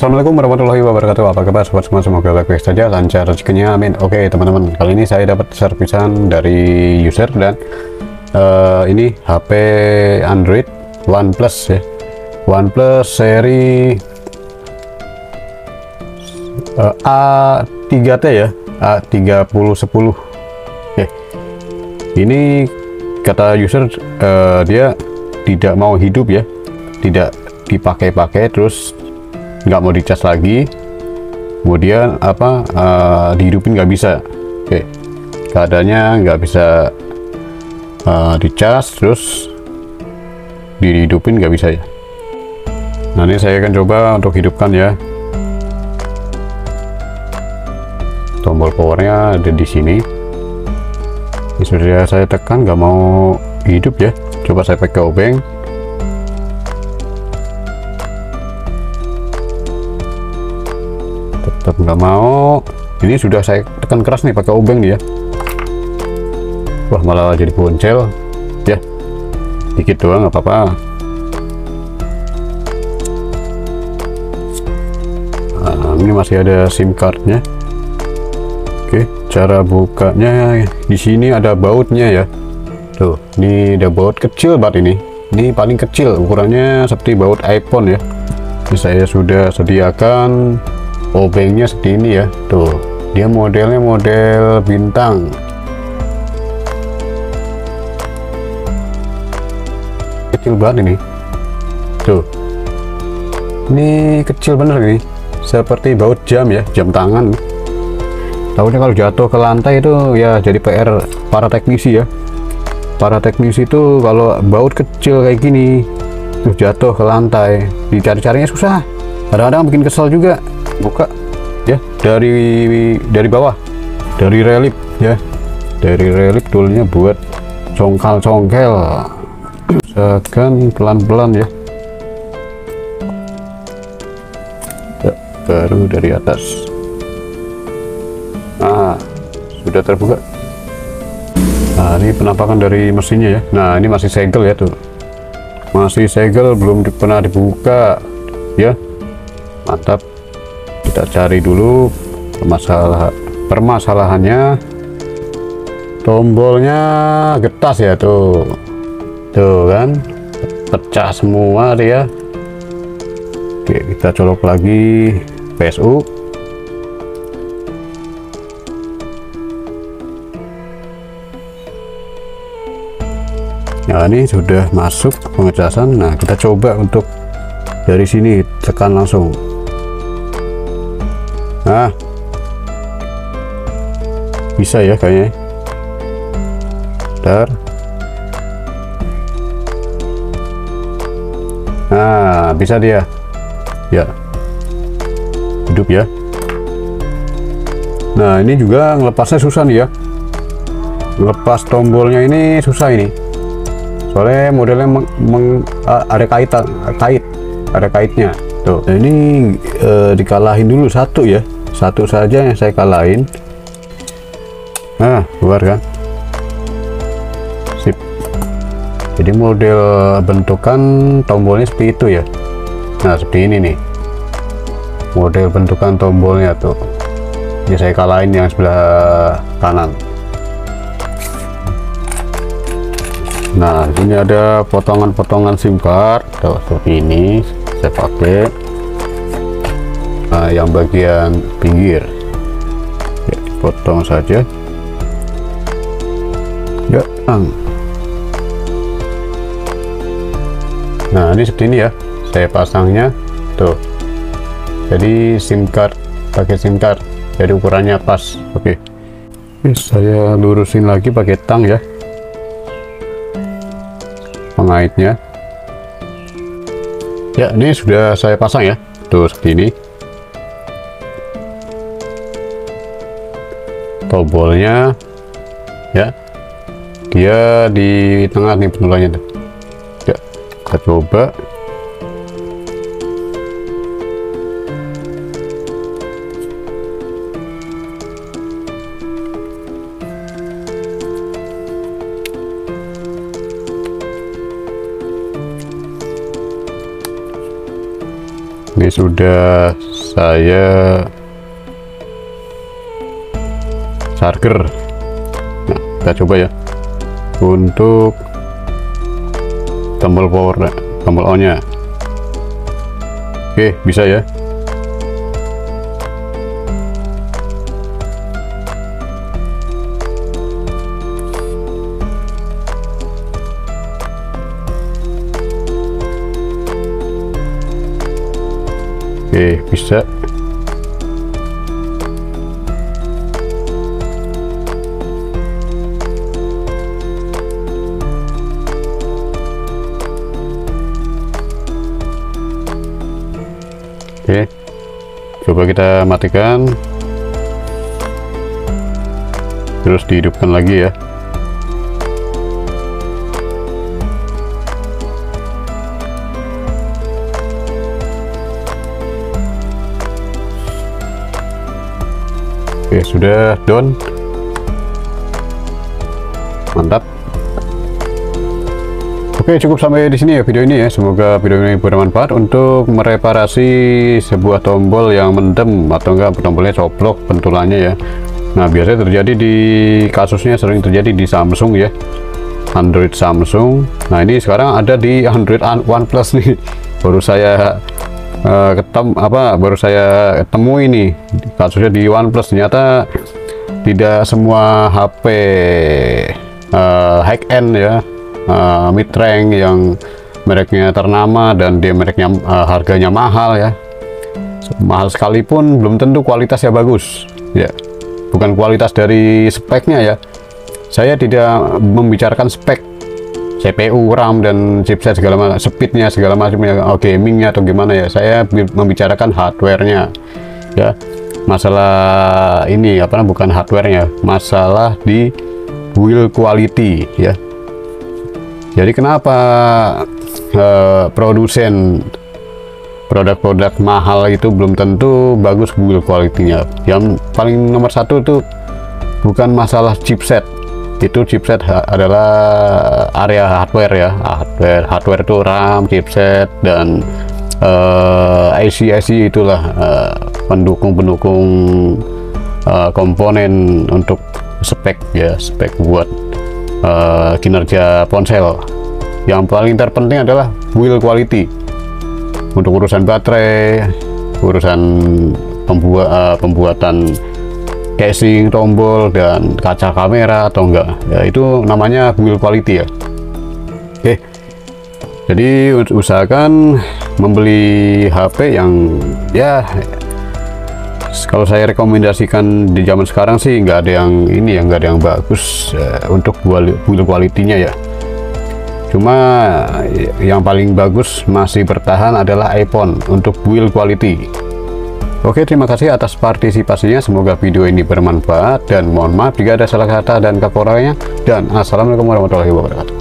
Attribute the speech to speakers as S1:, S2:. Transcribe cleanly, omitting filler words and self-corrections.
S1: Assalamualaikum warahmatullahi wabarakatuh. Apa kabar sobat semua? Semoga baik-baik saja, lancar rezekinya, amin. Oke teman-teman, kali ini saya dapat servisan dari user dan ini HP Android OnePlus ya, OnePlus seri A3T ya, A3010. Oke, ini kata user dia tidak mau hidup ya, tidak dipakai-pakai, terus nggak mau dicas lagi, kemudian dihidupin nggak bisa. Oke, keadaannya nggak bisa dicas, terus dihidupin nggak bisa ya. Nah, ini saya akan coba untuk hidupkan ya. Tombol powernya ada di sini. Ini sudah saya tekan, nggak mau hidup ya. Coba saya pakai obeng. Tetap nggak mau. Ini sudah saya tekan keras nih pakai obeng nih ya. Wah, malah jadi boncel ya, dikit doang nggak apa-apa. Nah, ini masih ada SIM cardnya. Oke, cara bukanya di sini ada bautnya ya. Tuh, ini ada baut kecil banget ini. Ini paling kecil, ukurannya seperti baut iPhone ya. Ini saya sudah sediakan obengnya seperti ini ya. Tuh, dia modelnya model bintang. Kecil banget ini. Tuh, ini kecil bener ini, seperti baut jam ya, jam tangan. Tahunya kalau jatuh ke lantai itu ya jadi PR para teknisi ya. Para teknisi itu kalau baut kecil kayak gini terus jatuh ke lantai, dicari-carinya susah. Kadang-kadang bikin kesel juga. Buka ya dari bawah, dari relief ya, dari relief toolnya buat congkel-congkel. Usahakan pelan-pelan ya. Ya, baru dari atas. Nah, sudah terbuka. Nah, ini penampakan dari mesinnya ya. Nah, ini masih segel ya tuh, masih segel, belum pernah dibuka ya. Mantap. Kita cari dulu permasalahannya. Tombolnya getas ya tuh kan, pecah semua dia. Oke, kita colok lagi PSU. Nah, ini sudah masuk pengecasan. Nah, kita coba untuk dari sini tekan langsung. Nah, bisa ya kayaknya. Bentar. Nah, bisa dia ya, hidup ya. Nah, ini juga ngelepasnya susah nih ya, ngelepas tombolnya ini susah ini, soalnya modelnya ada ada kaitnya tuh. Nah, ini dikalahin dulu satu ya, satu saja yang saya kalahin. Nah, keluar kan. Sip. Jadi model bentukan tombolnya seperti itu ya. Nah, seperti ini nih model bentukan tombolnya tuh. Ini saya kalahin yang sebelah kanan. Nah, ini ada potongan-potongan SIM card tuh, seperti ini saya pakai. Nah, yang bagian pinggir ya, dipotong saja ya. Nah, ini seperti ini ya saya pasangnya tuh. Jadi SIM card, pakai SIM card, jadi ukurannya pas. Oke. Saya lurusin lagi pakai tang ya pengaitnya ya. Ini sudah saya pasang ya tuh, seperti ini. Tombolnya ya, dia di tengah nih penulannya tuh ya. Kita coba. Ini sudah saya charger. Nah, kita coba ya untuk tombol power, tombol on nya. Oke, bisa ya. Oke, bisa. Oke, coba kita matikan, terus dihidupkan lagi ya. Oke, sudah down. Mantap. Oke, cukup sampai di sini ya video ini ya. Semoga video ini bermanfaat untuk mereparasi sebuah tombol yang mendem atau enggak tombolnya coplok pentulannya ya. Nah, biasanya terjadi di kasusnya sering terjadi di Samsung ya. Android Samsung. Nah, ini sekarang ada di Android OnePlus nih. Baru saya baru saya ketemu ini kasusnya di OnePlus. Ternyata tidak semua HP high end ya, mid rank yang mereknya ternama dan dia mereknya harganya mahal ya, mahal sekalipun belum tentu kualitasnya bagus ya. Bukan kualitas dari speknya ya, saya tidak membicarakan spek CPU, RAM, dan chipset segala macam, speednya segala macamnya, gamingnya atau gimana ya. Saya membicarakan hardwarenya ya. Masalah ini bukan hardwarenya, masalah di build quality ya. Jadi kenapa produsen produk-produk mahal itu belum tentu bagus build quality-nya. Yang paling nomor satu itu bukan masalah chipset. Itu chipset adalah area hardware ya. Hardware itu RAM, chipset, dan IC itulah pendukung-pendukung komponen untuk spek ya, spek buat kinerja ponsel. Yang paling terpenting adalah build quality untuk urusan baterai, urusan pembuatan casing, tombol, dan kaca kamera atau enggak ya, itu namanya build quality ya. Oke, jadi usahakan membeli HP yang ya, kalau saya rekomendasikan di zaman sekarang sih nggak ada yang ini ya, nggak ada yang bagus untuk build quality-nya ya. Cuma yang paling bagus masih bertahan adalah iPhone untuk build quality. Oke, terima kasih atas partisipasinya. Semoga video ini bermanfaat dan mohon maaf jika ada salah kata dan kekurangannya. Dan assalamualaikum warahmatullahi wabarakatuh.